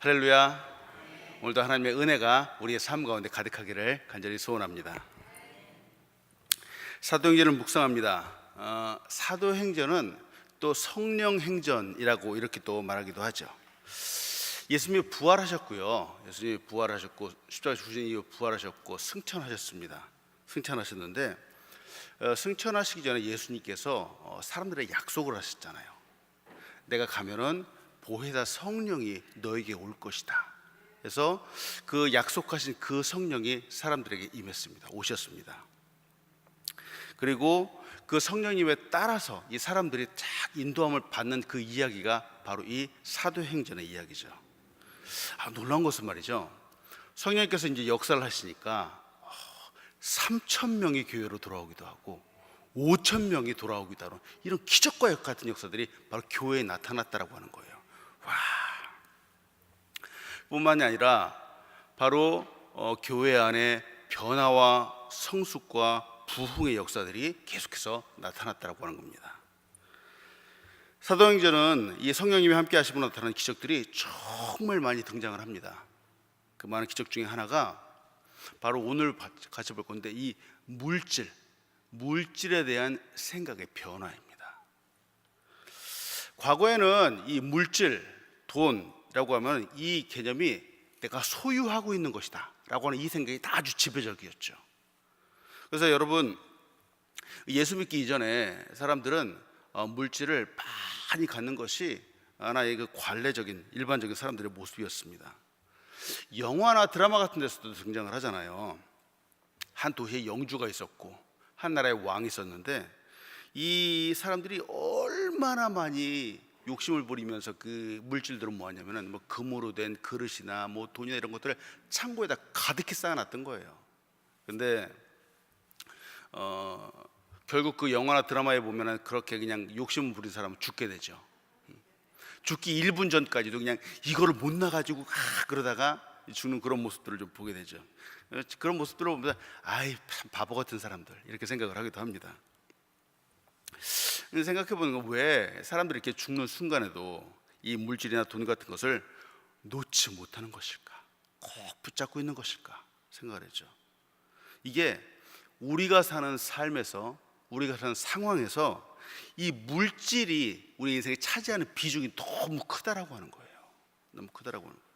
할렐루야. 오늘도 하나님의 은혜가 우리의 삶 가운데 가득하기를 간절히 소원합니다. 사도행전을 묵상합니다. 사도행전은 또 성령행전이라고 이렇게 또 말하기도 하죠. 예수님이 부활하셨고요. 예수님이 부활하셨고 십자가에 죽으신 이후 부활하셨고 승천하셨습니다. 승천하셨는데 승천하시기 전에 예수님께서 사람들의 약속을 하셨잖아요. 내가 가면은 보혜사 성령이 너에게 올 것이다. 그래서 그 약속하신 그 성령이 사람들에게 임했습니다. 오셨습니다. 그리고 그 성령님에 따라서 이 사람들이 쫙 인도함을 받는 그 이야기가 바로 이 사도행전의 이야기죠. 놀라운 것은 말이죠. 성령님께서 이제 역사를 하시니까 3,000명이 교회로 돌아오기도 하고 5,000명이 돌아오기도 하고 이런 기적과 같은 역사들이 바로 교회에 나타났다라고 하는 거예요. 와. 뿐만이 아니라 바로 교회 안에 변화와 성숙과 부흥의 역사들이 계속해서 나타났다라고 하는 겁니다. 사도행전은 이 성령님이 함께 하시고 나타나는 기적들이 정말 많이 등장을 합니다. 그 많은 기적 중에 하나가 바로 오늘 같이 볼 건데 이 물질에 대한 생각의 변화입니다. 과거에는 이 물질, 돈이라고 하면 이 개념이 내가 소유하고 있는 것이다 라고 하는 이 생각이 다 아주 지배적이었죠. 그래서 여러분, 예수 믿기 이전에 사람들은 물질을 많이 갖는 것이 하나의 그 관례적인 일반적인 사람들의 모습이었습니다. 영화나 드라마 같은 데서도 등장을 하잖아요. 한 도시에 영주가 있었고 한 나라의 왕이 있었는데 이 사람들이 얼마나 많이 욕심을 부리면서 그 물질들은 뭐하냐면은 뭐 금으로 된 그릇이나 뭐 돈이나 이런 것들을 창고에다 가득히 쌓아놨던 거예요. 근데 결국 그 영화나 드라마에 보면은 그렇게 그냥 욕심을 부린 사람은 죽게 되죠. 죽기 1분 전까지도 그냥 이거를 못 나가지고 그러다가 죽는 그런 모습들을 좀 보게 되죠. 그런 모습들을 보면 아이 참 바보 같은 사람들 이렇게 생각을 하기도 합니다. 생각해 보는 건 왜 사람들이 이렇게 죽는 순간에도 이 물질이나 돈 같은 것을 놓지 못하는 것일까? 꼭 붙잡고 있는 것일까? 생각을 했죠. 이게 우리가 사는 삶에서 우리가 사는 상황에서 이 물질이 우리 인생에 차지하는 비중이 너무 크다라고 하는 거예요. 너무 크다라고 하는 거예요.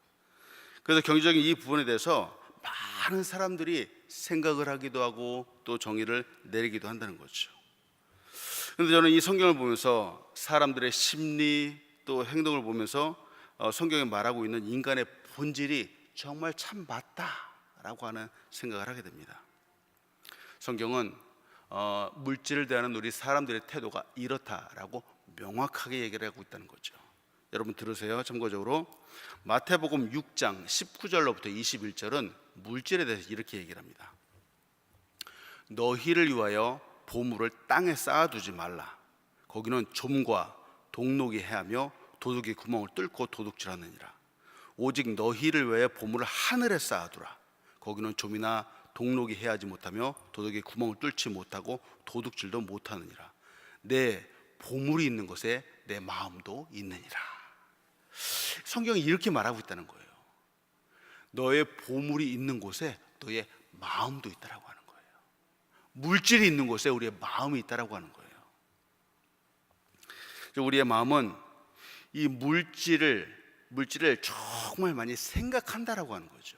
그래서 경제적인 이 부분에 대해서 많은 사람들이 생각을 하기도 하고 또 정의를 내리기도 한다는 거죠. 그런데 저는 이 성경을 보면서 사람들의 심리 또 행동을 보면서 성경에 말하고 있는 인간의 본질이 정말 참 맞다라고 하는 생각을 하게 됩니다. 성경은 물질을 대하는 우리 사람들의 태도가 이렇다라고 명확하게 얘기를 하고 있다는 거죠. 여러분 들으세요. 참고적으로 마태복음 6장 19절로부터 21절은 물질에 대해서 이렇게 얘기를 합니다. 너희를 위하여 보물을 땅에 쌓아두지 말라. 거기는 좀과 동록이 해하며 도둑이 구멍을 뚫고 도둑질하느니라. 오직 너희를 위하여 보물을 하늘에 쌓아두라. 거기는 좀이나 동록이 해하지 못하며 도둑이 구멍을 뚫지 못하고 도둑질도 못하느니라. 내 보물이 있는 곳에 내 마음도 있느니라. 성경이 이렇게 말하고 있다는 거예요. 너의 보물이 있는 곳에 너의 마음도 있다라고 하는 거예요. 물질이 있는 곳에 우리의 마음이 있다라고 하는 거예요. 우리의 마음은 이 물질을 정말 많이 생각한다라고 하는 거죠.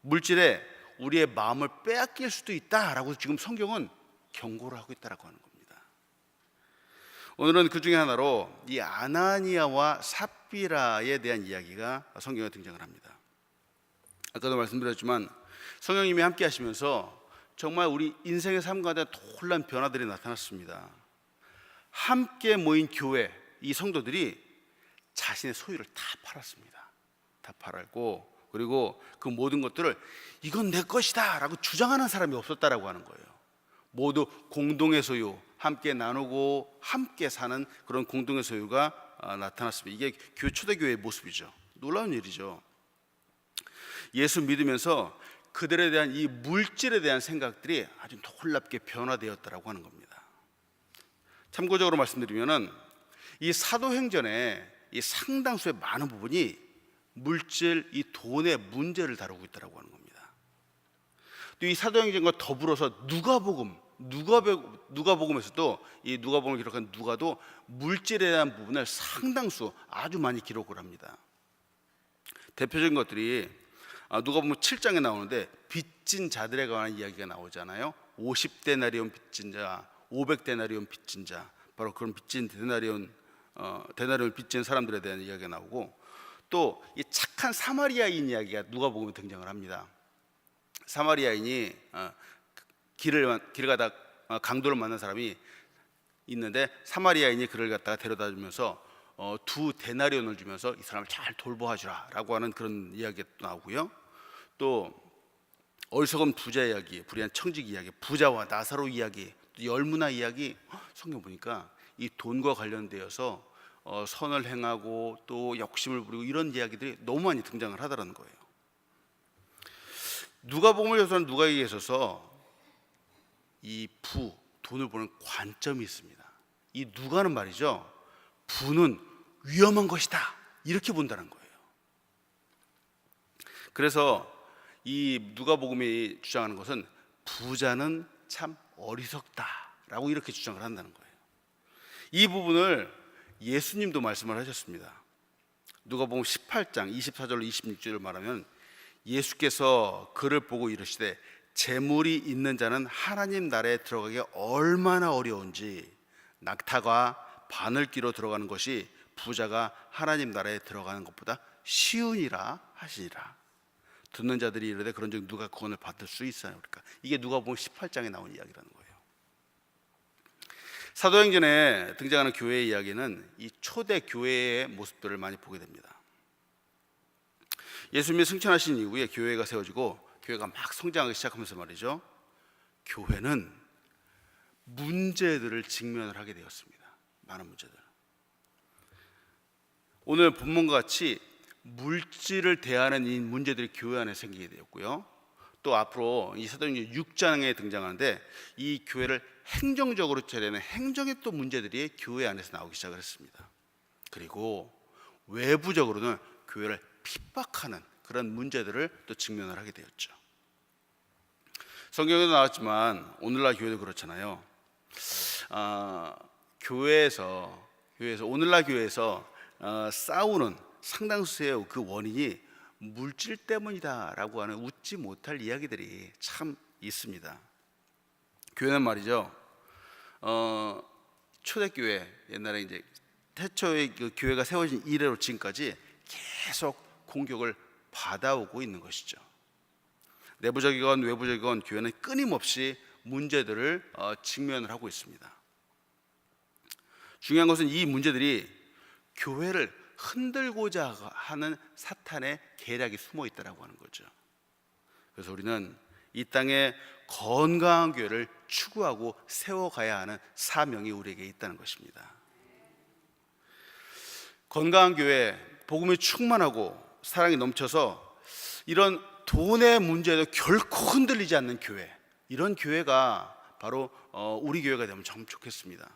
물질에 우리의 마음을 빼앗길 수도 있다라고 지금 성경은 경고를 하고 있다라고 하는 겁니다. 오늘은 그 중에 하나로 이 아나니아와 삽비라에 대한 이야기가 성경에 등장을 합니다. 아까도 말씀드렸지만 성령님이 함께 하시면서 정말 우리 인생의 삶 가운데 놀라운 변화들이 나타났습니다. 함께 모인 교회 이 성도들이 자신의 소유를 다 팔았습니다. 다 팔았고 그리고 그 모든 것들을 이건 내 것이다 라고 주장하는 사람이 없었다라고 하는 거예요. 모두 공동의 소유, 함께 나누고 함께 사는 그런 공동의 소유가 나타났습니다. 이게 초대교회의 모습이죠. 놀라운 일이죠. 예수 믿으면서 그들에 대한 이 물질에 대한 생각들이 아주 놀랍게 변화되었다라고 하는 겁니다. 참고적으로 말씀드리면은 이 사도행전에 이 상당수의 많은 부분이 물질, 이 돈의 문제를 다루고 있다고 하는 겁니다. 또 이 사도행전과 더불어서 누가복음에서도 이 누가복음을 기록한 누가도 물질에 대한 부분을 상당수 아주 많이 기록을 합니다. 대표적인 것들이 누가복음 7장에 나오는데 빚진 자들에 관한 이야기가 나오잖아요. 50데나리온 빚진 자, 500데나리온 빚진 자, 바로 그런 빚진 데나리온 빚진 사람들에 대한 이야기가 나오고, 또 이 착한 사마리아인 이야기가 누가복음에 등장을 합니다. 사마리아인이 길을 가다 강도를 만난 사람이 있는데, 사마리아인이 그를 갖다가 데려다 주면서 2데나리온을 주면서 이 사람을 잘 돌보아주라 라고 하는 그런 이야기가 또 나오고요. 또 어리석은 부자 이야기, 불의한 청직 이야기, 부자와 나사로 이야기, 또 열무나 이야기, 성경 보니까 이 돈과 관련되어서 선을 행하고 또 욕심을 부리고 이런 이야기들이 너무 많이 등장을 하더라는 거예요. 누가복음을 전하는 누가에게 있어서 이 돈을 보는 관점이 있습니다. 이 누가는 말이죠, 부는 위험한 것이다 이렇게 본다는 거예요. 그래서 이 누가복음이 주장하는 것은 부자는 참 어리석다라고 이렇게 주장을 한다는 거예요. 이 부분을 예수님도 말씀을 하셨습니다. 누가복음 18장 24절로 26절을 말하면 예수께서 그를 보고 이르시되 재물이 있는 자는 하나님 나라에 들어가기 얼마나 어려운지 낙타가 바늘귀로 들어가는 것이 부자가 하나님 나라에 들어가는 것보다 쉬우니라 하시니라. 듣는 자들이 이르되 그런즉 누가 구원을 받을 수 있어요? 그러니까 이게 누가복음 18장에 나온 이야기라는 거예요. 사도행전에 등장하는 교회의 이야기는 이 초대 교회의 모습들을 많이 보게 됩니다. 예수님이 승천하신 이후에 교회가 세워지고 교회가 막 성장하기 시작하면서 말이죠, 교회는 문제들을 직면을 하게 되었습니다. 많은 문제들. 오늘 본문과 같이 물질을 대하는 이 문제들이 교회 안에 생기게 되었고요. 또 앞으로 이 사도행전 6장에 등장하는데 이 교회를 행정적으로 처리하는 행정의 또 문제들이 교회 안에서 나오기 시작을 했습니다. 그리고 외부적으로는 교회를 핍박하는 그런 문제들을 또 직면을 하게 되었죠. 성경에도 나왔지만 오늘날 교회도 그렇잖아요. 교회에서 오늘날 교회에서 싸우는 상당수의 그 원인이 물질 때문이다라고 하는 웃지 못할 이야기들이 참 있습니다. 교회는 말이죠, 초대교회, 옛날에 이제 태초의 그 교회가 세워진 이래로 지금까지 계속 공격을 받아오고 있는 것이죠. 내부적이건 외부적이건 교회는 끊임없이 문제들을 직면을 하고 있습니다. 중요한 것은 이 문제들이 교회를 흔들고자 하는 사탄의 계략이 숨어 있다고 하는 거죠. 그래서 우리는 이 땅에 건강한 교회를 추구하고 세워가야 하는 사명이 우리에게 있다는 것입니다. 건강한 교회, 복음이 충만하고 사랑이 넘쳐서 이런 돈의 문제에도 결코 흔들리지 않는 교회, 이런 교회가 바로 우리 교회가 되면 참 좋겠습니다.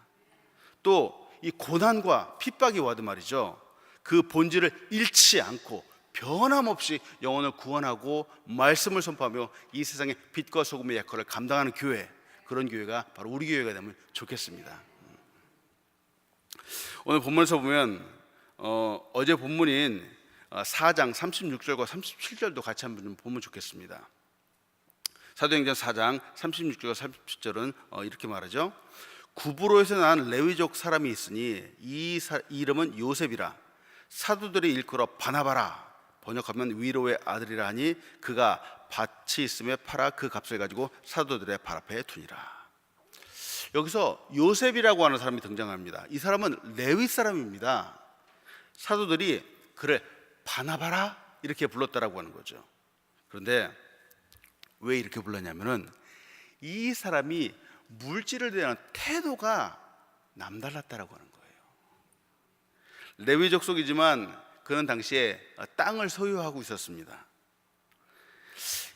또 이 고난과 핍박이 와도 말이죠, 그 본질을 잃지 않고 변함없이 영혼을 구원하고 말씀을 선포하며 이 세상의 빛과 소금의 역할을 감당하는 교회, 그런 교회가 바로 우리 교회가 되면 좋겠습니다. 오늘 본문에서 보면 어제 본문인 4장 36절과 37절도 같이 한번 보면 좋겠습니다. 사도행전 4장 36절과 37절은 이렇게 말하죠. 구브로에서 난 레위족 사람이 있으니 이 이름은 요셉이라. 사도들의 일컬어 바나바라, 번역하면 위로의 아들이라 하니 그가 밭이 있음에 팔아 그 값을 가지고 사도들의 발 앞에 두니라. 여기서 요셉이라고 하는 사람이 등장합니다. 이 사람은 레위 사람입니다. 사도들이 그를 바나바라 이렇게 불렀다라고 하는 거죠. 그런데 왜 이렇게 불렀냐면은 이 사람이 물질을 대한 태도가 남달랐다라고 하는 거예요. 레위 족속이지만 그는 당시에 땅을 소유하고 있었습니다.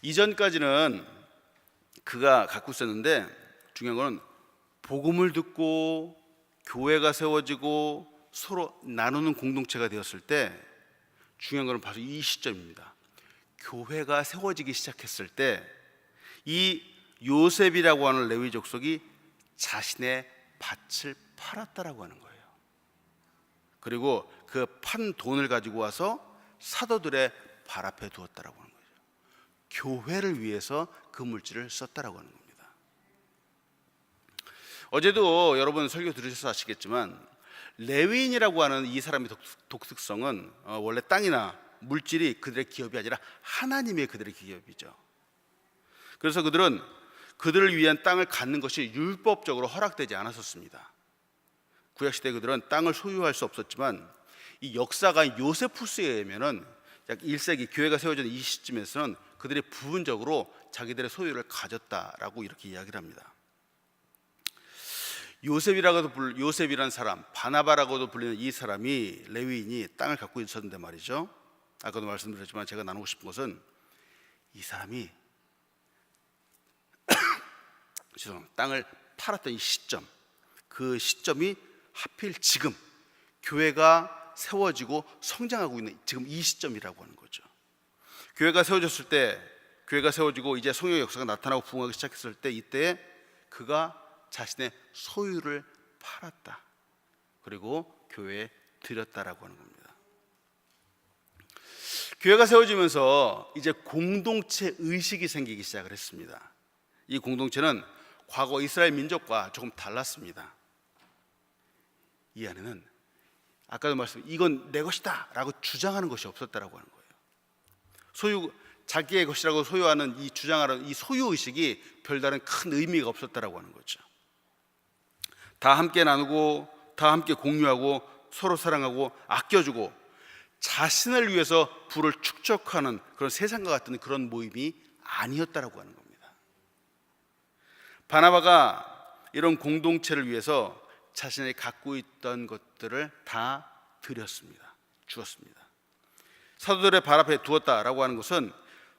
이전까지는 그가 갖고 있었는데, 중요한 것은 복음을 듣고 교회가 세워지고 서로 나누는 공동체가 되었을 때 중요한 것은 바로 이 시점입니다. 교회가 세워지기 시작했을 때 이 요셉이라고 하는 레위 족속이 자신의 밭을 팔았다라고 하는 거예요. 그리고 그 판 돈을 가지고 와서 사도들의 발 앞에 두었다라고 하는 거죠. 교회를 위해서 그 물질을 썼다라고 하는 겁니다. 어제도 여러분 설교 들으셔서 아시겠지만 레위인이라고 하는 이 사람의 독특성은 원래 땅이나 물질이 그들의 기업이 아니라 하나님의 그들의 기업이죠. 그래서 그들은 그들을 위한 땅을 갖는 것이 율법적으로 허락되지 않았었습니다. 구약시대 그들은 땅을 소유할 수 없었지만 이 역사가 요세푸스에 의하면은 약 1세기 교회가 세워진 이 시점에서는 그들이 부분적으로 자기들의 소유를 가졌다라고 이렇게 이야기를 합니다. 요셉이라는 사람, 바나바라고도 불리는 이 사람이 레위인이 땅을 갖고 있었는데 말이죠. 아까도 말씀드렸지만 제가 나누고 싶은 것은 이 사람이 땅을 팔았던 이 시점, 그 시점이 하필 지금 교회가 세워지고 성장하고 있는 지금 이 시점이라고 하는 거죠. 교회가 세워졌을 때, 교회가 세워지고 이제 성령의 역사가 나타나고 부흥하기 시작했을 때, 이때에 그가 자신의 소유를 팔았다. 그리고 교회에 드렸다라고 하는 겁니다. 교회가 세워지면서 이제 공동체 의식이 생기기 시작을 했습니다. 이 공동체는 과거 이스라엘 민족과 조금 달랐습니다. 이 안에는 아까도 말씀드린 이건 내 것이다 라고 주장하는 것이 없었다라고 하는 거예요. 자기의 것이라고 소유하는 이 주장하는 이 소유의식이 별다른 큰 의미가 없었다라고 하는 거죠. 다 함께 나누고 다 함께 공유하고 서로 사랑하고 아껴주고 자신을 위해서 부를 축적하는 그런 세상과 같은 그런 모임이 아니었다라고 하는 겁니다. 바나바가 이런 공동체를 위해서 자신이 갖고 있던 것들을 다 드렸습니다. 주었습니다. 사도들의 발 앞에 두었다라고 하는 것은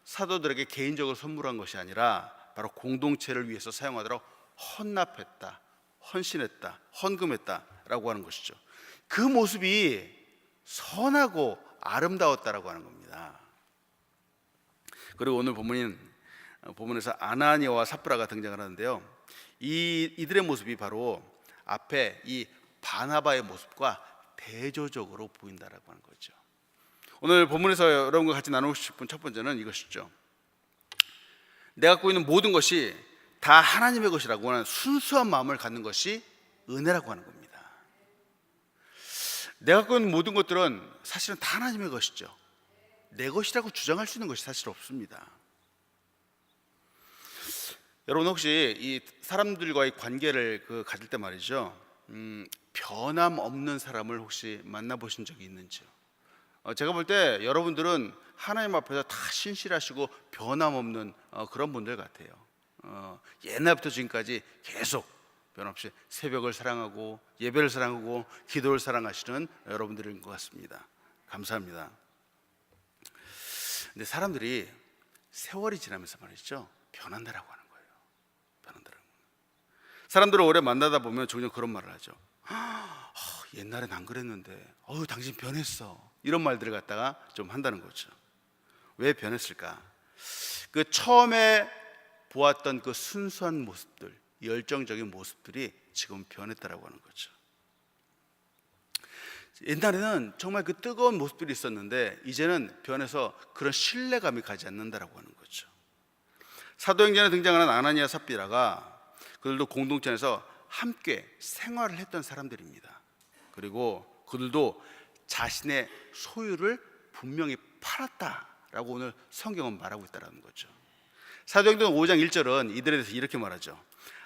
사도들에게 개인적으로 선물한 것이 아니라 바로 공동체를 위해서 사용하도록 헌납했다, 헌신했다, 헌금했다라고 하는 것이죠. 그 모습이 선하고 아름다웠다라고 하는 겁니다. 그리고 오늘 본문에서 아나니아와 삽브라가 등장을 하는데요. 이들의 모습이 바로 앞에 이 바나바의 모습과 대조적으로 보인다라고 하는 거죠. 오늘 본문에서 여러분과 같이 나누고 싶은 첫 번째는 이것이죠. 내가 갖고 있는 모든 것이 다 하나님의 것이라고 하는 순수한 마음을 갖는 것이 은혜라고 하는 겁니다. 내가 갖고 있는 모든 것들은 사실은 다 하나님의 것이죠. 내 것이라고 주장할 수 있는 것이 사실 없습니다. 여러분 혹시 이 사람들과의 관계를 가질 때 말이죠, 변함 없는 사람을 혹시 만나보신 적이 있는지요? 제가 볼 때 여러분들은 하나님 앞에서 다 신실하시고 변함 없는 그런 분들 같아요. 옛날부터 지금까지 계속 변함없이 새벽을 사랑하고 예배를 사랑하고 기도를 사랑하시는 여러분들인 것 같습니다. 감사합니다. 근데 사람들이 세월이 지나면서 말이죠, 변한다라고 하는 거예요. 변한다라고. 사람들을 오래 만나다 보면 종종 그런 말을 하죠. 옛날엔 안 그랬는데 당신 변했어, 이런 말들을 갖다가 좀 한다는 거죠. 왜 변했을까? 그 처음에 보았던 그 순수한 모습들, 열정적인 모습들이 지금 변했다라고 하는 거죠. 옛날에는 정말 그 뜨거운 모습들이 있었는데 이제는 변해서 그런 신뢰감이 가지 않는다라고 하는 거죠. 사도행전에 등장하는 아나니아 삽비라가 그들도 공동체 안에서 함께 생활을 했던 사람들입니다. 그리고 그들도 자신의 소유를 분명히 팔았다라고 오늘 성경은 말하고 있다는 거죠. 사도행전 5장 1절은 이들에 대해서 이렇게 말하죠.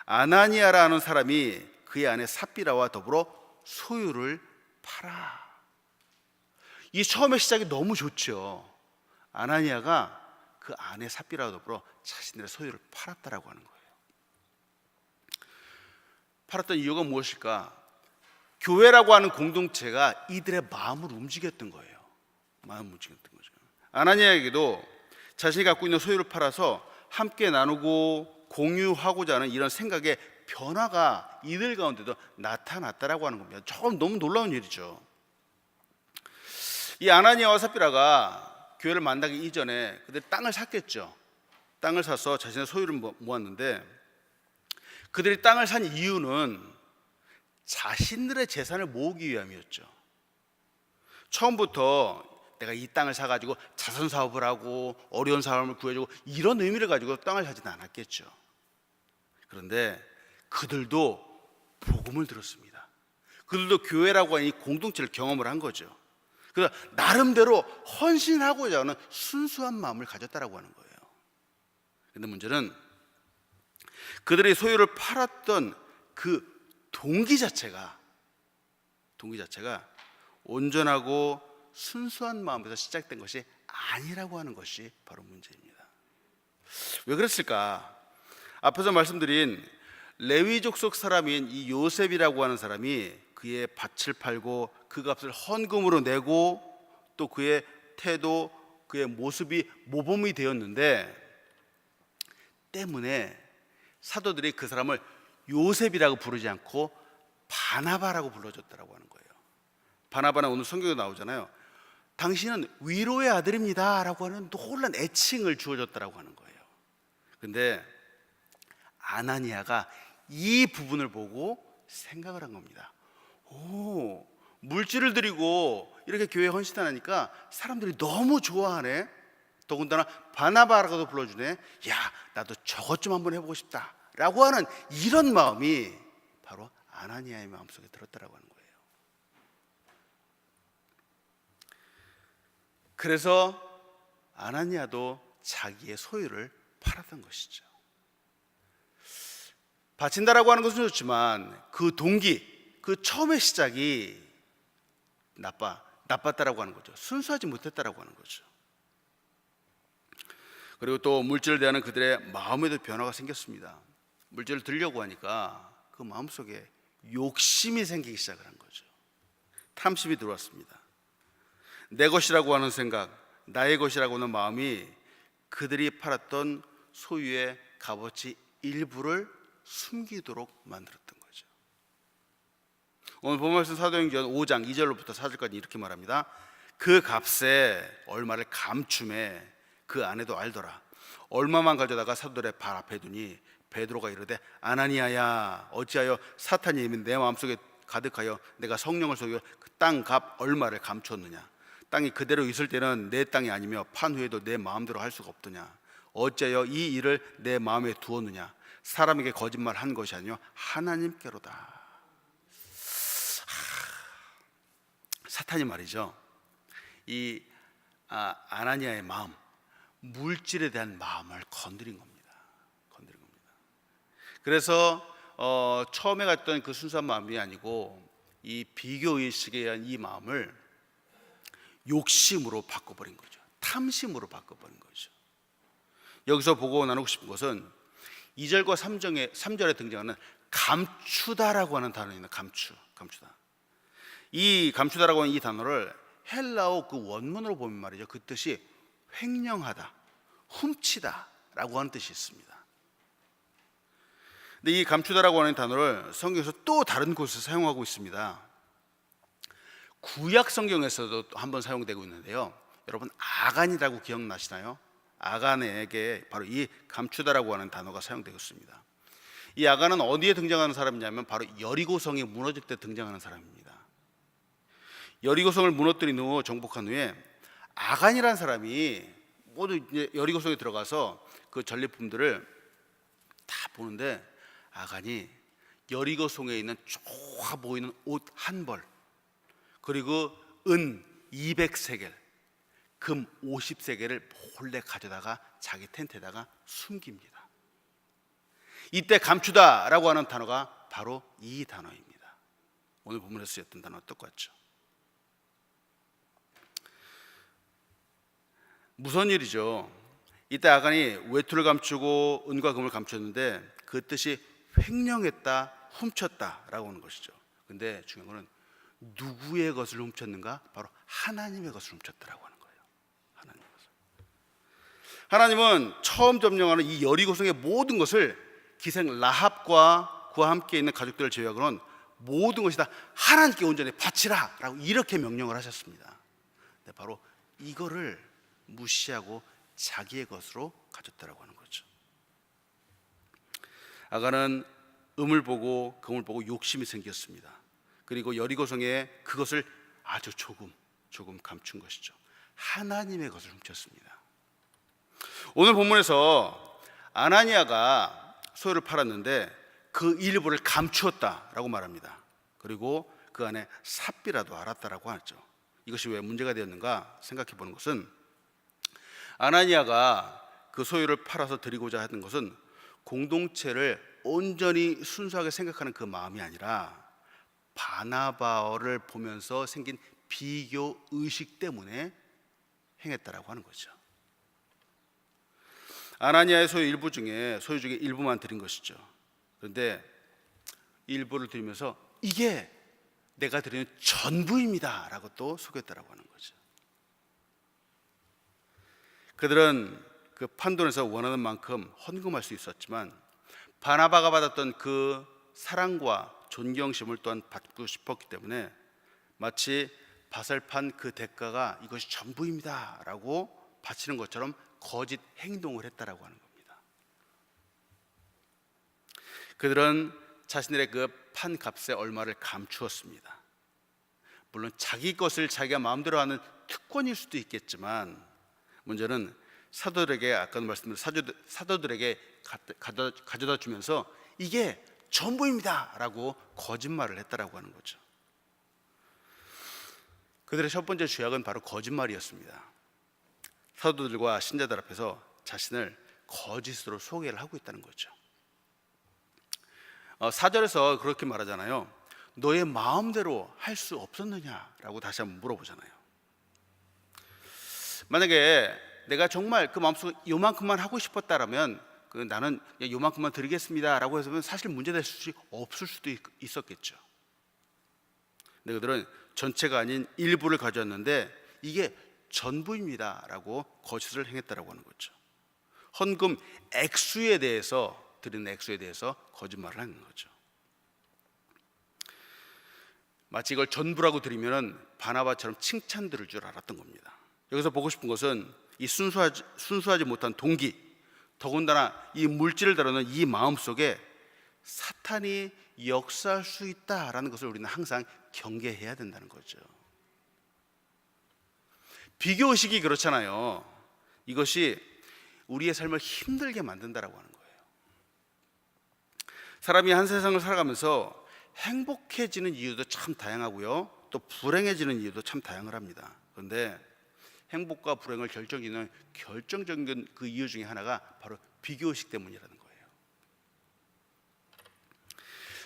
아나니아라는 사람이 그의 아내 삽비라와 더불어 소유를 팔아. 이 처음의 시작이 너무 좋죠. 아나니아가 그 아내 삽비라와 더불어 자신들의 소유를 팔았다라고 하는 거예요. 팔았던 이유가 무엇일까? 교회라고 하는 공동체가 이들의 마음을 움직였던 거예요. 마음을 움직였던 거죠. 아나니아에게도 자신이 갖고 있는 소유를 팔아서 함께 나누고 공유하고자 하는 이런 생각의 변화가 이들 가운데도 나타났다라고 하는 겁니다. 조금 너무 놀라운 일이죠. 이 아나니아와 삽비라가 교회를 만나기 이전에 그들 땅을 샀겠죠. 땅을 사서 자신의 소유를 모았는데, 그들이 땅을 산 이유는 자신들의 재산을 모으기 위함이었죠. 처음부터 내가 이 땅을 사가지고 자선 사업을 하고 어려운 사람을 구해주고 이런 의미를 가지고 땅을 사지는 않았겠죠. 그런데 그들도 복음을 들었습니다. 그들도 교회라고 하는 이 공동체를 경험을 한 거죠. 그래서 나름대로 헌신하고자 하는 순수한 마음을 가졌다라고 하는 거예요. 그런데 문제는 그들의 소유를 팔았던 그 동기 자체가 온전하고 순수한 마음에서 시작된 것이 아니라고 하는 것이 바로 문제입니다. 왜 그랬을까? 앞에서 말씀드린 레위족 속 사람인 이 요셉이라고 하는 사람이 그의 밭을 팔고 그 값을 헌금으로 내고 또 그의 태도, 그의 모습이 모범이 되었는데, 때문에 사도들이 그 사람을 요셉이라고 부르지 않고 바나바라고 불러줬다라고 하는 거예요. 바나바는 오늘 성경에 나오잖아요. 당신은 위로의 아들입니다 라고 하는 놀란 애칭을 주어졌다라고 하는 거예요. 근데 아나니아가 이 부분을 보고 생각을 한 겁니다. 물질을 드리고 이렇게 교회에 헌신하니까 사람들이 너무 좋아하네. 더군다나 바나바라고도 불러주네. 야, 나도 저것 좀 한번 해보고 싶다 라고 하는 이런 마음이 바로 아나니아의 마음속에 들었다라고 하는 거예요. 그래서 아나니아도 자기의 소유를 팔았던 것이죠. 바친다라고 하는 것은 좋지만 그 동기, 그 처음의 시작이 나빴다라고 하는 거죠. 순수하지 못했다라고 하는 거죠. 그리고 또 물질을 대하는 그들의 마음에도 변화가 생겼습니다. 물질을 들려고 하니까 그 마음속에 욕심이 생기기 시작을 한 거죠. 탐심이 들어왔습니다. 내 것이라고 하는 생각, 나의 것이라고 하는 마음이 그들이 팔았던 소유의 값어치 일부를 숨기도록 만들었던 거죠. 오늘 본 말씀 사도행전 5장 2절로부터 4절까지 이렇게 말합니다. 그 값에 얼마를 감춤해 그 아내도 알더라. 얼마만 가져다가 사도들의 발 앞에 두니 베드로가 이르되 아나니아야, 어찌하여 사탄이 내 마음속에 가득하여 내가 성령을 속여 그 땅 값 얼마를 감추었느냐. 땅이 그대로 있을 때는 내 땅이 아니며 판 후에도 내 마음대로 할 수가 없더냐. 어찌하여 이 일을 내 마음에 두었느냐. 사람에게 거짓말한 것이 아니요 하나님께로다. 사탄이 말이죠, 이 아나니아의 마음, 물질에 대한 마음을 건드린 겁니다. 그래서 처음에 갔던 그 순수한 마음이 아니고 이 비교의식에 의한 이 마음을 욕심으로 바꿔버린 거죠. 탐심으로 바꿔버린 거죠. 여기서 보고 나누고 싶은 것은 2절과 3절에 등장하는 감추다라고 하는 단어입니다. 감추다. 이 감추다라고 하는 이 단어를 헬라어 그 원문으로 보면 말이죠, 그 뜻이 횡령하다, 훔치다라고 하는 뜻이 있습니다. 근데 이 감추다라고 하는 단어를 성경에서 또 다른 곳에서 사용하고 있습니다. 구약 성경에서도 한번 사용되고 있는데요. 여러분 아간이라고 기억나시나요? 아간에게 바로 이 감추다라고 하는 단어가 사용되고 있습니다. 이 아간은 어디에 등장하는 사람이냐면 바로 여리고성이 무너질 때 등장하는 사람입니다. 여리고성을 무너뜨린 후 정복한 후에 아간이라는 사람이 모두 이제 여리고성에 들어가서 그 전리품들을 다 보는데, 아간이 여리고성에 있는 좋아 보이는 옷 한 벌, 그리고 은 200세겔, 금 50세겔을 몰래 가져다가 자기 텐트에다가 숨깁니다. 이때 감추다라고 하는 단어가 바로 이 단어입니다. 오늘 본문에서 쓰였던 단어와 똑같죠. 무서운 일이죠. 이때 아간이 외투를 감추고 은과 금을 감췄는데 그 뜻이 횡령했다, 훔쳤다라고 하는 것이죠. 근데 중요한 것은 누구의 것을 훔쳤는가? 바로 하나님의 것을 훔쳤다라고 하는 거예요. 하나님의 것을. 하나님은 처음 점령하는 이 여리고성의 모든 것을 기생 라합과 그와 함께 있는 가족들을 제외하고는 모든 것이 다 하나님께 온전히 바치라 라고 이렇게 명령을 하셨습니다. 바로 이거를 무시하고 자기의 것으로 가졌다라고 하는 거죠. 아간은 음을 보고 금을 보고 욕심이 생겼습니다. 그리고 여리고성에 그것을 아주 조금 감춘 것이죠. 하나님의 것을 훔쳤습니다. 오늘 본문에서 아나니아가 소유를 팔았는데 그 일부를 감추었다라고 말합니다. 그리고 그 안에 삽비라도 알았다라고 하죠. 이것이 왜 문제가 되었는가 생각해 보는 것은, 아나니아가 그 소유를 팔아서 드리고자 하는 것은 공동체를 온전히 순수하게 생각하는 그 마음이 아니라 바나바를 보면서 생긴 비교 의식 때문에 행했다라고 하는 거죠. 아나니아의 소유 중에 일부만 드린 것이죠. 그런데 일부를 드리면서 이게 내가 드리는 전부입니다 라고 또 속였다라고 하는 거죠. 그들은 그 판돈에서 원하는 만큼 헌금할 수 있었지만 바나바가 받았던 그 사랑과 존경심을 또한 받고 싶었기 때문에 마치 밭을 판 그 대가가 이것이 전부입니다 라고 바치는 것처럼 거짓 행동을 했다라고 하는 겁니다. 그들은 자신들의 그 판 값의 얼마를 감추었습니다. 물론 자기 것을 자기가 마음대로 하는 특권일 수도 있겠지만, 문제는 사도들에게, 아까도 말씀드린 사도들에게 가져다 주면서 이게 전부입니다 라고 거짓말을 했다라고 하는 거죠. 그들의 첫 번째 죄악은 바로 거짓말이었습니다. 사도들과 신자들 앞에서 자신을 거짓으로 소개를 하고 있다는 거죠. 4절에서 그렇게 말하잖아요. 너의 마음대로 할 수 없었느냐라고 다시 한번 물어보잖아요. 만약에 내가 정말 그 마음속에 요만큼만 하고 싶었다라면 나는 요만큼만 드리겠습니다 라고 해서 사실 문제될 수 없을 수도 있었겠죠. 근데 그들은 전체가 아닌 일부를 가져왔는데 이게 전부입니다 라고 거짓을 행했다라고 하는 거죠. 헌금 액수에 대해서, 드리는 액수에 대해서 거짓말을 하는 거죠. 마치 이걸 전부라고 드리면 바나바처럼 칭찬 들을 줄 알았던 겁니다. 여기서 보고 싶은 것은 이 순수하지 못한 동기, 더군다나 이 물질을 다루는 이 마음 속에 사탄이 역사할 수 있다라는 것을 우리는 항상 경계해야 된다는 거죠. 비교의식이 그렇잖아요. 이것이 우리의 삶을 힘들게 만든다라고 하는 거예요. 사람이 한 세상을 살아가면서 행복해지는 이유도 참 다양하고요, 또 불행해지는 이유도 참 다양합니다. 그런데 행복과 불행을 결정짓는 결정적인 그 이유 중에 하나가 바로 비교의식 때문이라는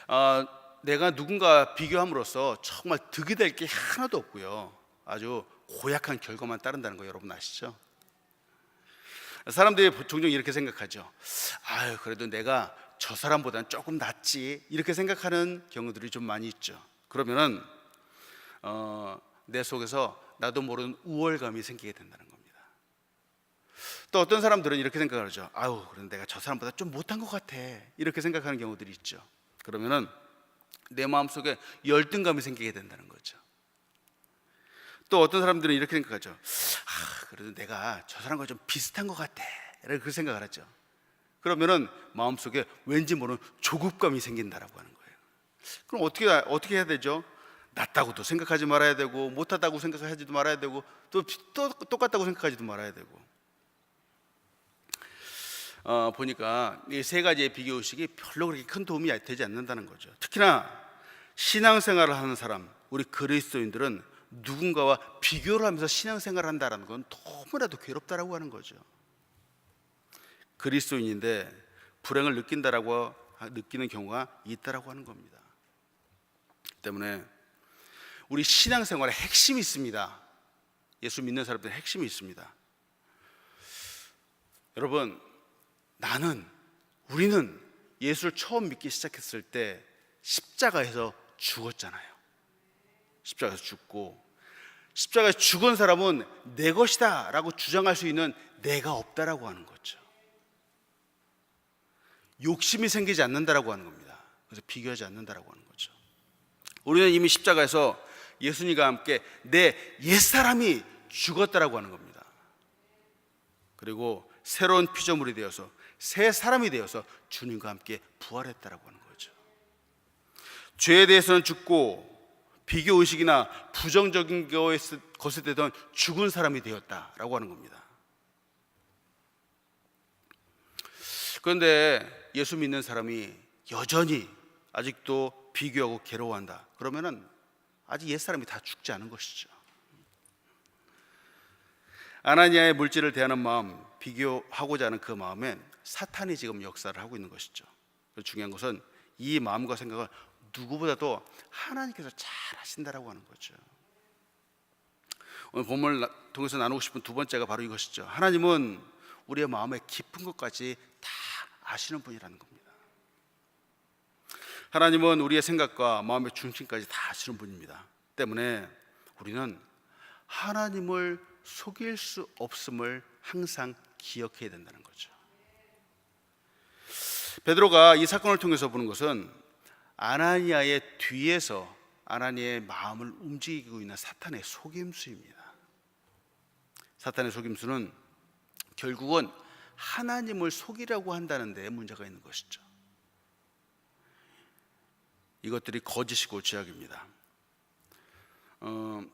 거예요. 내가 누군가 비교함으로써 정말 득이 될 게 하나도 없고요, 아주 고약한 결과만 따른다는 거 여러분 아시죠? 사람들이 종종 이렇게 생각하죠. 그래도 내가 저 사람보다는 조금 낫지, 이렇게 생각하는 경우들이 좀 많이 있죠. 그러면은 내 속에서 나도 모르는 우월감이 생기게 된다는 겁니다. 또 어떤 사람들은 이렇게 생각을 하죠. 그래도 내가 저 사람보다 좀 못한 것 같아, 이렇게 생각하는 경우들이 있죠. 그러면은 내 마음속에 열등감이 생기게 된다는 거죠. 또 어떤 사람들은 이렇게 생각하죠. 그래도 내가 저 사람과 좀 비슷한 것 같아, 이렇게 생각을 하죠. 그러면은 마음속에 왠지 모르는 조급감이 생긴다라고 하는 거예요. 그럼 어떻게 해야 되죠? 낫다고도 생각하지 말아야 되고, 못하다고 생각하지도 말아야 되고, 또 똑같다고 생각하지도 말아야 되고. 보니까 이 세 가지의 비교의식이 별로 그렇게 큰 도움이 되지 않는다는 거죠. 특히나 신앙생활을 하는 사람, 우리 그리스도인들은 누군가와 비교를 하면서 신앙생활을 한다는 건 너무나도 괴롭다라고 하는 거죠. 그리스도인인데 불행을 느끼는 경우가 있다라고 하는 겁니다. 때문에 우리 신앙생활에 핵심이 있습니다. 예수 믿는 사람들의 핵심이 있습니다. 여러분, 우리는 예수를 처음 믿기 시작했을 때 십자가에서 죽었잖아요. 십자가에서 죽고, 십자가에서 죽은 사람은 내 것이다 라고 주장할 수 있는 내가 없다라고 하는 거죠. 욕심이 생기지 않는다라고 하는 겁니다. 그래서 비교하지 않는다라고 하는 거죠. 우리는 이미 십자가에서 예수님과 함께 내 옛사람이 죽었다라고 하는 겁니다. 그리고 새로운 피조물이 되어서 새 사람이 되어서 주님과 함께 부활했다라고 하는 거죠. 죄에 대해서는 죽고 비교 의식이나 부정적인 것에 대해서는 죽은 사람이 되었다라고 하는 겁니다. 그런데 예수 믿는 사람이 여전히 아직도 비교하고 괴로워한다. 그러면은 아직 옛사람이 다 죽지 않은 것이죠. 아나니아의 물질을 대하는 마음, 비교하고자 하는 그 마음엔 사탄이 지금 역사를 하고 있는 것이죠. 중요한 것은 이 마음과 생각을 누구보다도 하나님께서 잘 하신다라고 하는 거죠. 오늘 본문을 통해서 나누고 싶은 두 번째가 바로 이것이죠. 하나님은 우리의 마음의 깊은 것까지 다 아시는 분이라는 겁니다. 하나님은 우리의 생각과 마음의 중심까지 다 아시는 분입니다. 때문에 우리는 하나님을 속일 수 없음을 항상 기억해야 된다는 거죠. 베드로가 이 사건을 통해서 보는 것은 아나니아의 뒤에서 아나니아의 마음을 움직이고 있는 사탄의 속임수입니다. 사탄의 속임수는 결국은 하나님을 속이려고 한다는 데 문제가 있는 것이죠. 이것들이 거짓이고 죄악입니다.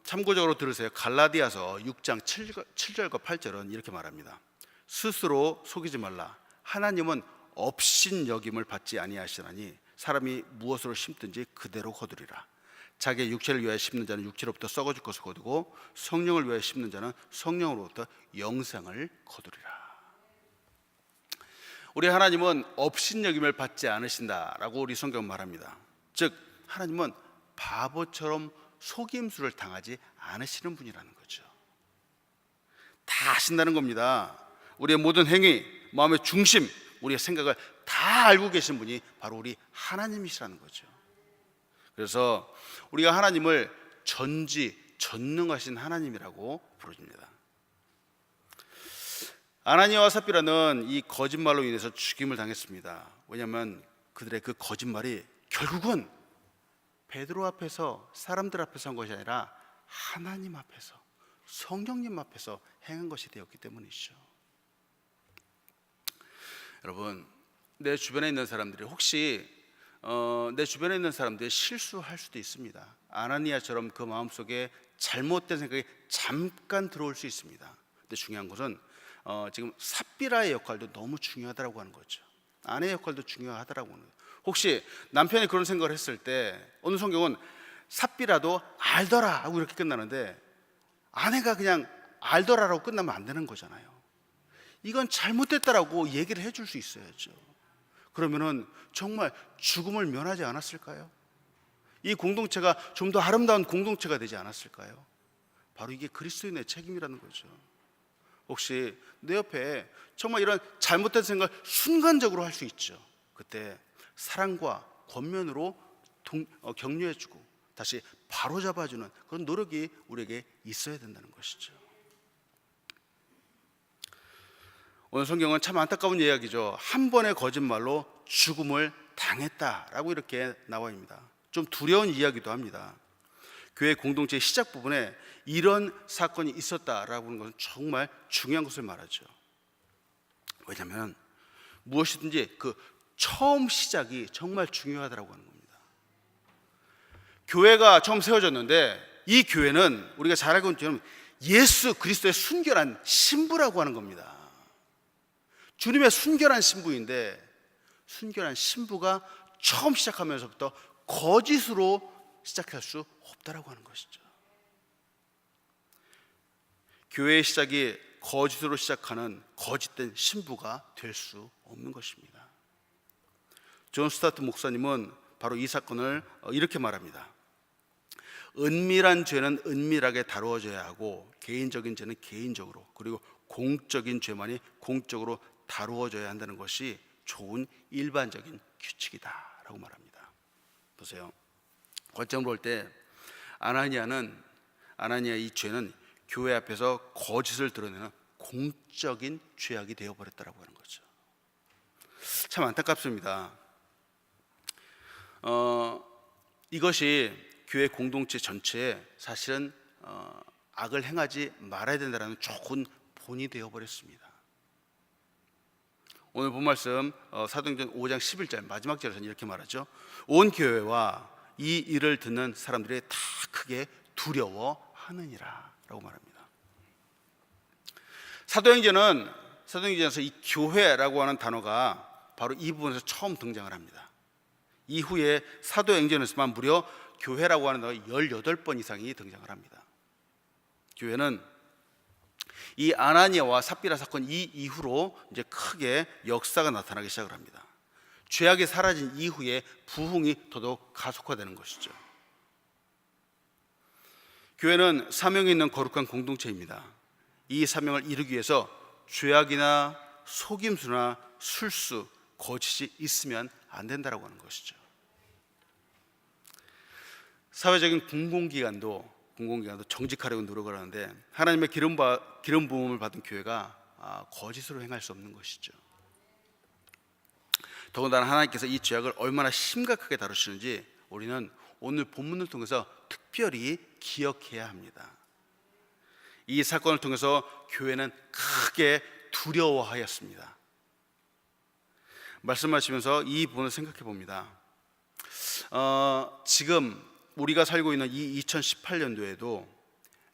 참고적으로 들으세요. 갈라디아서 6장 7절과 8절은 이렇게 말합니다. 스스로 속이지 말라. 하나님은 업신여김을 받지 아니하시나니 사람이 무엇으로 심든지 그대로 거두리라. 자기의 육체를 위하여 심는 자는 육체로부터 썩어질 것을 거두고 성령을 위하여 심는 자는 성령으로부터 영생을 거두리라. 우리 하나님은 업신여김을 받지 않으신다라고 우리 성경은 말합니다. 즉 하나님은 바보처럼 속임수를 당하지 않으시는 분이라는 거죠. 다 아신다는 겁니다. 우리의 모든 행위, 마음의 중심, 우리의 생각을 다 알고 계신 분이 바로 우리 하나님이시라는 거죠. 그래서 우리가 하나님을 전지전능하신 하나님이라고 부릅니다. 아나니아와 삽비라는 이 거짓말로 인해서 죽임을 당했습니다. 왜냐하면 그들의 그 거짓말이 결국은 베드로 앞에서 사람들 앞에서 한 것이 아니라 하나님 앞에서 성령님 앞에서 행한 것이 되었기 때문이죠. 여러분, 내 주변에 있는 사람들이 혹시 내 주변에 있는 사람들이 실수할 수도 있습니다. 아나니아처럼 그 마음속에 잘못된 생각이 잠깐 들어올 수 있습니다. 근데 중요한 것은 지금 삽비라의 역할도 너무 중요하다고 하는 거죠. 아내의 역할도 중요하다고 하는 거예요. 혹시 남편이 그런 생각을 했을 때 어느 성경은 삽비라도 알더라 하고 이렇게 끝나는데 아내가 그냥 알더라라고 끝나면 안 되는 거잖아요. 이건 잘못됐다라고 얘기를 해줄 수 있어야죠. 그러면은 정말 죽음을 면하지 않았을까요? 이 공동체가 좀 더 아름다운 공동체가 되지 않았을까요? 바로 이게 그리스도인의 책임이라는 거죠. 혹시 내 옆에 정말 이런 잘못된 생각을 순간적으로 할 수 있죠. 그때 사랑과 권면으로 격려해주고 다시 바로잡아주는 그런 노력이 우리에게 있어야 된다는 것이죠. 오늘 성경은 참 안타까운 이야기죠. 한 번의 거짓말로 죽음을 당했다라고 이렇게 나와 있습니다. 좀 두려운 이야기도 합니다. 교회 공동체의 시작 부분에 이런 사건이 있었다라고 하는 것은 정말 중요한 것을 말하죠. 왜냐하면 무엇이든지 그 처음 시작이 정말 중요하다고 하는 겁니다. 교회가 처음 세워졌는데 이 교회는 우리가 잘 알고 있는 것처럼 예수 그리스도의 순결한 신부라고 하는 겁니다. 주님의 순결한 신부인데 순결한 신부가 처음 시작하면서부터 거짓으로 시작할 수 없다라고 하는 것이죠. 교회의 시작이 거짓으로 시작하는 거짓된 신부가 될 수 없는 것입니다. 존 스타트 목사님은 바로 이 사건을 이렇게 말합니다. 은밀한 죄는 은밀하게 다루어져야 하고 개인적인 죄는 개인적으로 그리고 공적인 죄만이 공적으로 다루어져야 한다는 것이 좋은 일반적인 규칙이다라고 말합니다. 보세요. 관점으로 볼 때 아나니아 이 죄는 교회 앞에서 거짓을 드러내는 공적인 죄악이 되어버렸다라고 하는 거죠. 참 안타깝습니다. 이것이 교회 공동체 전체에 사실은 악을 행하지 말아야 된다는 좋은 본이 되어버렸습니다. 오늘 본 말씀 사도행전 5장 11절 마지막 절에서는 이렇게 말하죠. 온 교회와 이 일을 듣는 사람들이 다 크게 두려워하느니라 라고 말합니다. 사도행전에서 이 교회라고 하는 단어가 바로 이 부분에서 처음 등장을 합니다. 이후에 사도행전에서만 무려 교회라고 하는 단어가 18번 이상이 등장을 합니다. 교회는 이 아나니아와 삽비라 사건 이 이후로 이제 크게 역사가 나타나기 시작을 합니다. 죄악이 사라진 이후에 부흥이 더더욱 가속화되는 것이죠. 교회는 사명이 있는 거룩한 공동체입니다. 이 사명을 이루기 위해서 죄악이나 속임수나 술수, 거짓이 있으면 안 된다라고 하는 것이죠. 사회적인 공공기관도 정직하려고 노력을 하는데 하나님의 기름 부음을 받은 교회가 거짓으로 행할 수 없는 것이죠. 더군다나 하나님께서 이 죄악을 얼마나 심각하게 다루시는지 우리는 오늘 본문을 통해서 특별히 기억해야 합니다. 이 사건을 통해서 교회는 크게 두려워하였습니다. 말씀하시면서 이 부분을 생각해 봅니다. 지금 우리가 살고 있는 이 2018년도에도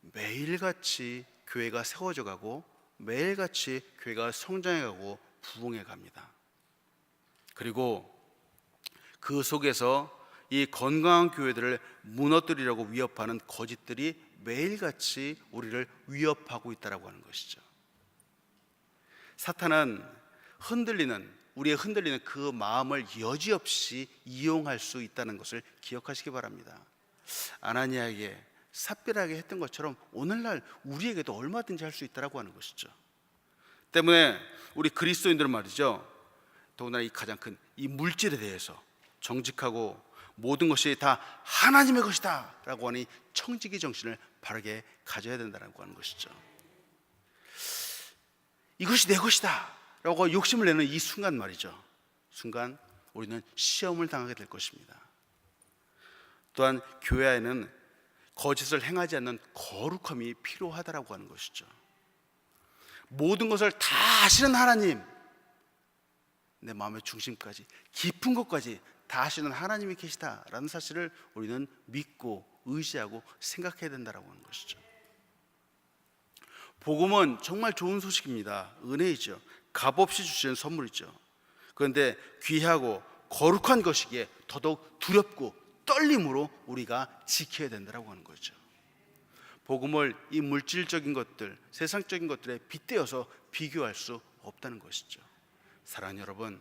매일같이 교회가 세워져 가고 매일같이 교회가 성장해 가고 부흥해 갑니다. 그리고 그 속에서 이 건강한 교회들을 무너뜨리려고 위협하는 거짓들이 매일같이 우리를 위협하고 있다라고 하는 것이죠. 사탄은 우리의 흔들리는 그 마음을 여지없이 이용할 수 있다는 것을 기억하시기 바랍니다. 아나니아에게 삽비라에게 했던 것처럼 오늘날 우리에게도 얼마든지 할 수 있다라고 하는 것이죠. 때문에 우리 그리스도인들은 말이죠, 더구나 이 가장 큰 이 물질에 대해서 정직하고 모든 것이 다 하나님의 것이다 라고 하는 이 청지기 정신을 바르게 가져야 된다고 하는 것이죠. 이것이 내 것이다 라고 욕심을 내는 이 순간 말이죠, 순간 우리는 시험을 당하게 될 것입니다. 또한 교회 안에는 거짓을 행하지 않는 거룩함이 필요하다라고 하는 것이죠. 모든 것을 다 아시는 하나님, 내 마음의 중심까지 깊은 것까지 다 아시는 하나님이 계시다라는 사실을 우리는 믿고 의지하고 생각해야 된다라고 하는 것이죠. 복음은 정말 좋은 소식입니다. 은혜이죠. 값없이 주시는 선물이죠. 그런데 귀하고 거룩한 것이기에 더더욱 두렵고 떨림으로 우리가 지켜야 된다고 하는 거죠. 복음을 이 물질적인 것들, 세상적인 것들에 빗대어서 비교할 수 없다는 것이죠. 사랑하는 여러분,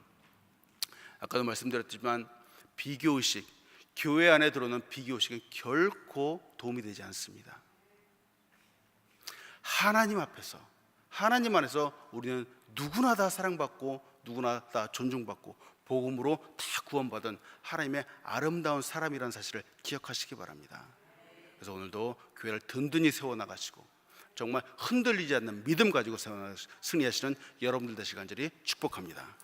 아까도 말씀드렸지만 비교의식, 교회 안에 들어오는 비교의식은 결코 도움이 되지 않습니다. 하나님 앞에서, 하나님 안에서 우리는 누구나 다 사랑받고 누구나 다 존중받고 복음으로 다 구원받은 하나님의 아름다운 사람이라는 사실을 기억하시기 바랍니다. 그래서 오늘도 교회를 든든히 세워나가시고 정말 흔들리지 않는 믿음 가지고 승리하시는 여러분들 되시길 간절히 축복합니다.